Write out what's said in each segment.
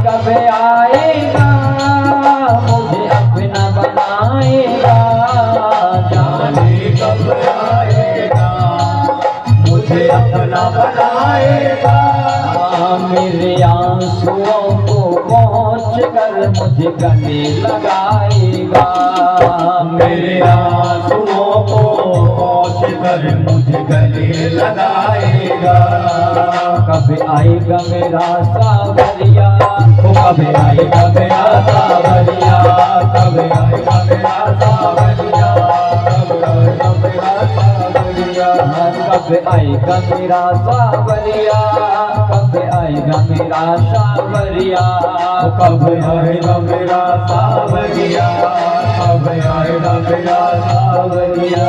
कब आएगा मुझे अपना बनाएगा, जाने कब आएगा मुझे अपना बनाएगा। मेरे आंसुओं को पहुँच कर मुझे गले लगाएगा, मेरे आंसुओं को पहुँच कर मुझे गले लगाएगा। कब आएगा मेरा सावरिया, कब आएगा मेरा सावरिया, कब आएगा मेरा सावरिया, कब आएगा मेरा सावरिया, कब आएगा मेरा सावरिया, कब आएगा मेरा सावरिया, कब आएगा मेरा सावरिया, कब आएगा मेरा सावरिया।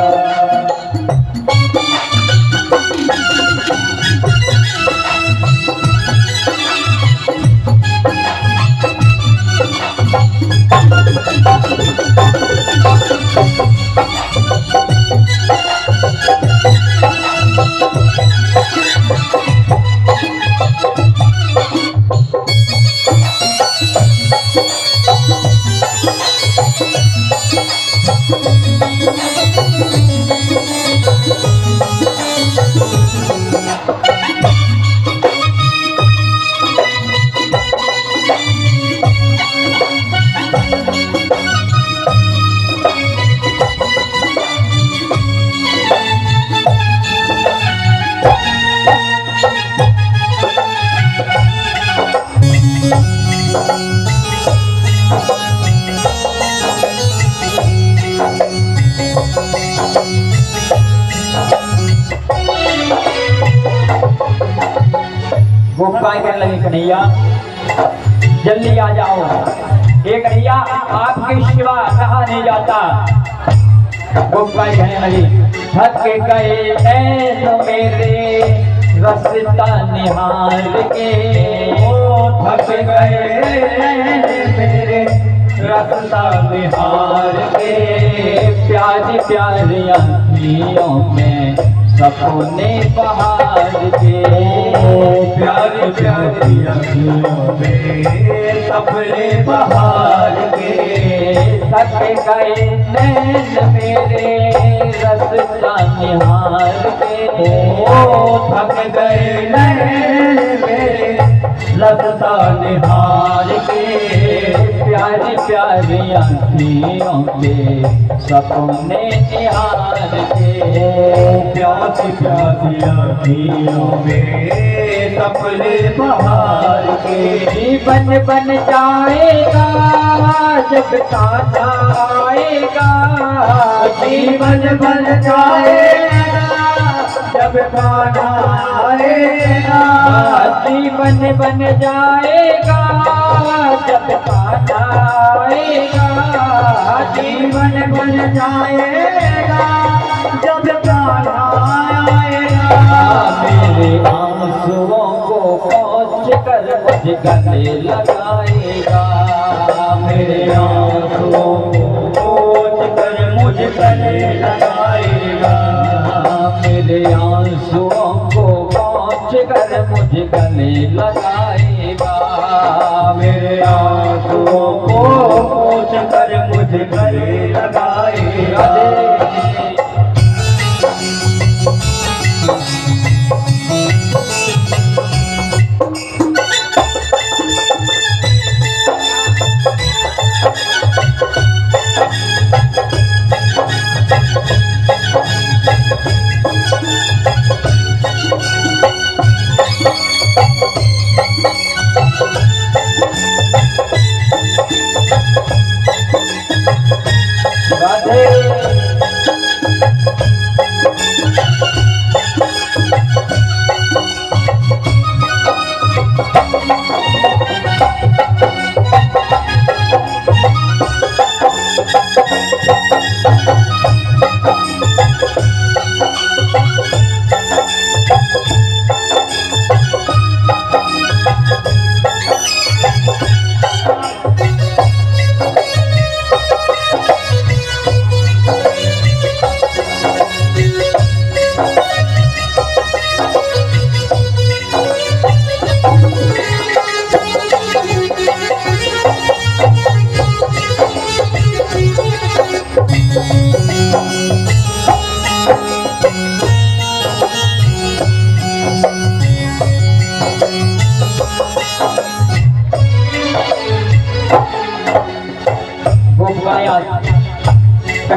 गोपाल कहने लगे कन्हैया जल्दी आ जाओ, ये कन्हैया आपके सिवा कहा नहीं जाता। गोपाल कहने लगे थक गए हैं तो मेरे रास्ता निहार के, थक गए मेरे रास्ता निहार के। प्यारी प्यारी आँखियों में सपने बहार के, प्यारी प्यारी आँखियों में सपने बहार के। थक गए नैन मेरे रास्ता निहार के, थक गए नैन मेरे रास्ता निहार के। प्यारी प्यारी आँखियों के सपने निहार के, प्यासी प्यासी आँखियों में सपने बहार के। जीवन बन जाएगा जब ताजा आएगा, जीवन बन जाएगा जब गाना आएगा। जीवन बन जाएगा जब ताजा आएगा, जीवन बन जाएगा जब गाना आएगा। मेरे आंसुओं को पहुँच कर मुझे गले लगाएगा, मेरे आंसुओं को पहुँच कर मुझे गले लगाएगा। मेरे आंसुओं को पहुँच कर मुझे गले लगाएगा, मेरे आंसुओं को पहुँच कर मुझे गले लगाएगा।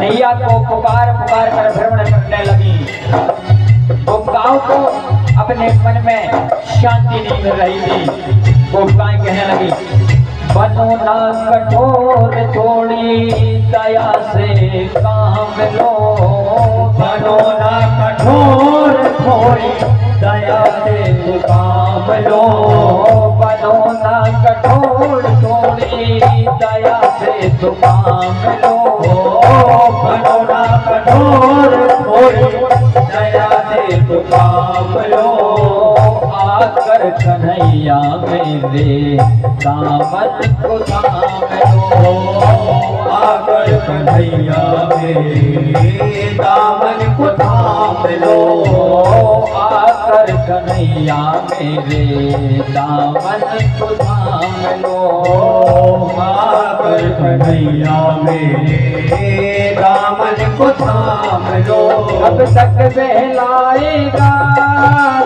कन्हैया को पुकार पुकार कर भ्रमण करने लगी। गोपिकाओं को अपने मन में शांति नहीं मिल रही थी। गोपिकाएं कहने लगी, बनो ना कठोर थोड़ी दया से काम लो, बनो ना कठोर थोड़ी दया से तू काम लो, बनो ना कठोर थोड़ी दया से तू काम लो, बनो ना कठोर थोड़ी दया से तू काम लो, आकर कन्हैया मेरे दामन को थाम लो, आकर कन्हैया मेरे दामन को थाम लो, आकर कन्हैया मेरे दामन को थाम लो, आकर कन्हैया मेरे दामन को थाम लो। कब तक बहलाएगा,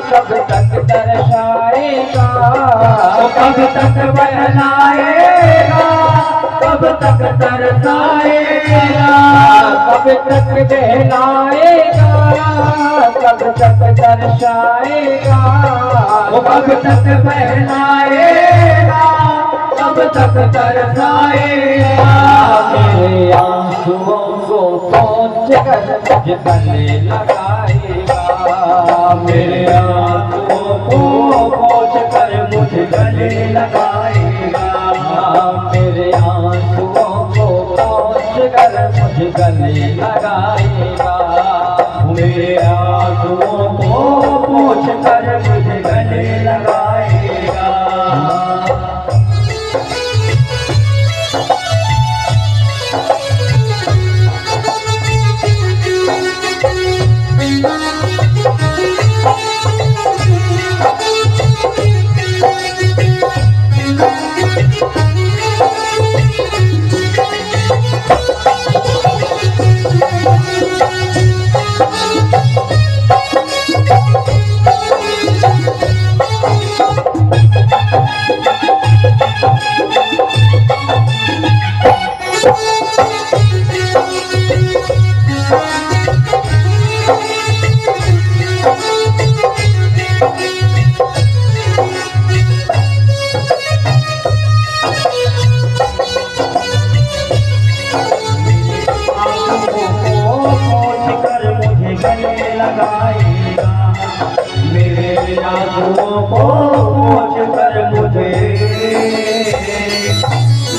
कब तक दर्शाएगा, कब तक बहलाएगा, कब तक तरसाएगा, कब तक बहलाएगा, कब तक दर्शाएगा, कब तक बहलाएगा, कब तक तरसाएगा। मेरे आंसुओं को पहुँच कर मुझ गले लगाएगा, मेरे आंसुओं को पहुँच कर मुझे गले लगाएगा, मेरे आंसुओं को पहुँच कर मुझ गले लगाएगा, मेरे आंसुओं को पहुँच कर मुझे गले लगाएगा। मेरे आंसुओं को पोंछ कर मुझे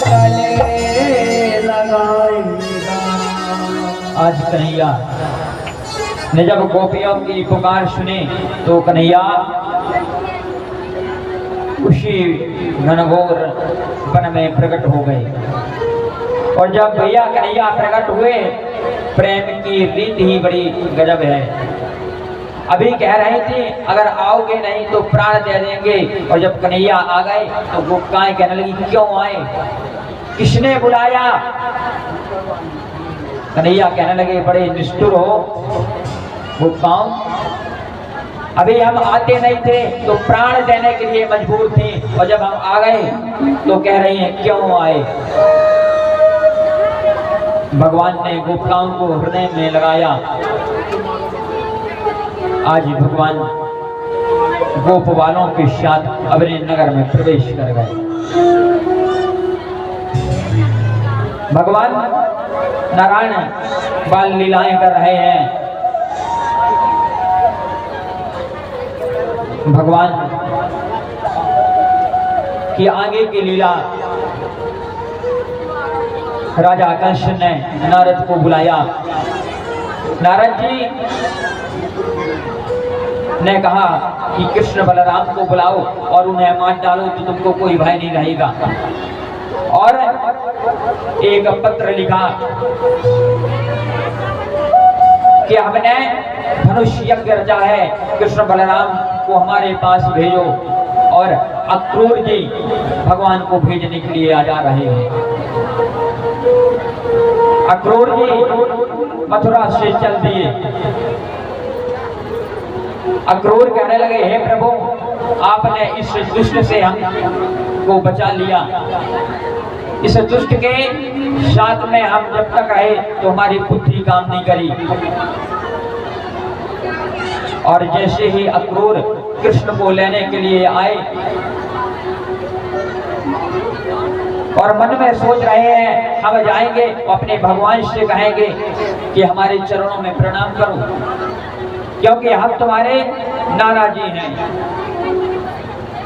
गले लगाएगा। आज कन्हैया ने जब गोपियों की पुकार सुनी तो कन्हैया उसी घनघोर वन में प्रकट हो गए। और जब भैया कन्हैया प्रकट हुए, प्रेम की रीत ही बड़ी गजब है। अभी कह रही थी अगर आओगे नहीं तो प्राण दे देंगे, और जब कन्हैया आ गए तो गोपिकाएं कहने लगी क्यों आए, किसने बुलाया। कन्हैया कहने लगे बड़े निष्ठुर हो गोपिकाओं, अभी हम आते नहीं थे तो प्राण देने के लिए मजबूर थी, और जब हम आ गए तो कह रही हैं क्यों आए। भगवान ने गोपिकाओं को हृदय में लगाया। आज भगवान गोप वालों के साथ अपने नगर में प्रवेश कर गए। भगवान नारायण बाल लीलाएं कर रहे हैं। भगवान की आगे की लीला, राजा कंस ने नारद को बुलाया। नारद जी ने कहा कि कृष्ण बलराम को बुलाओ और उन्हें मार डालो तो तुमको कोई भय नहीं रहेगा। और एक पत्र लिखा कि हमने धनुष यज्ञ रचा है, कृष्ण बलराम को हमारे पास भेजो। और अक्रूर जी भगवान को भेजने के लिए आ जा रहे हैं। अक्रूर जी मथुरा से चल दिए। अक्रूर कहने लगे हे प्रभु, आपने इस दुष्ट से हमको बचा लिया, इस दुष्ट के साथ में हम जब तक आए तो हमारी बुद्धि काम नहीं करी। और जैसे ही अक्रूर कृष्ण को लेने के लिए आए और मन में सोच रहे हैं हम जाएंगे अपने भगवान से कहेंगे कि हमारे चरणों में प्रणाम करो, क्योंकि हम तुम्हारे नाराजी हैं।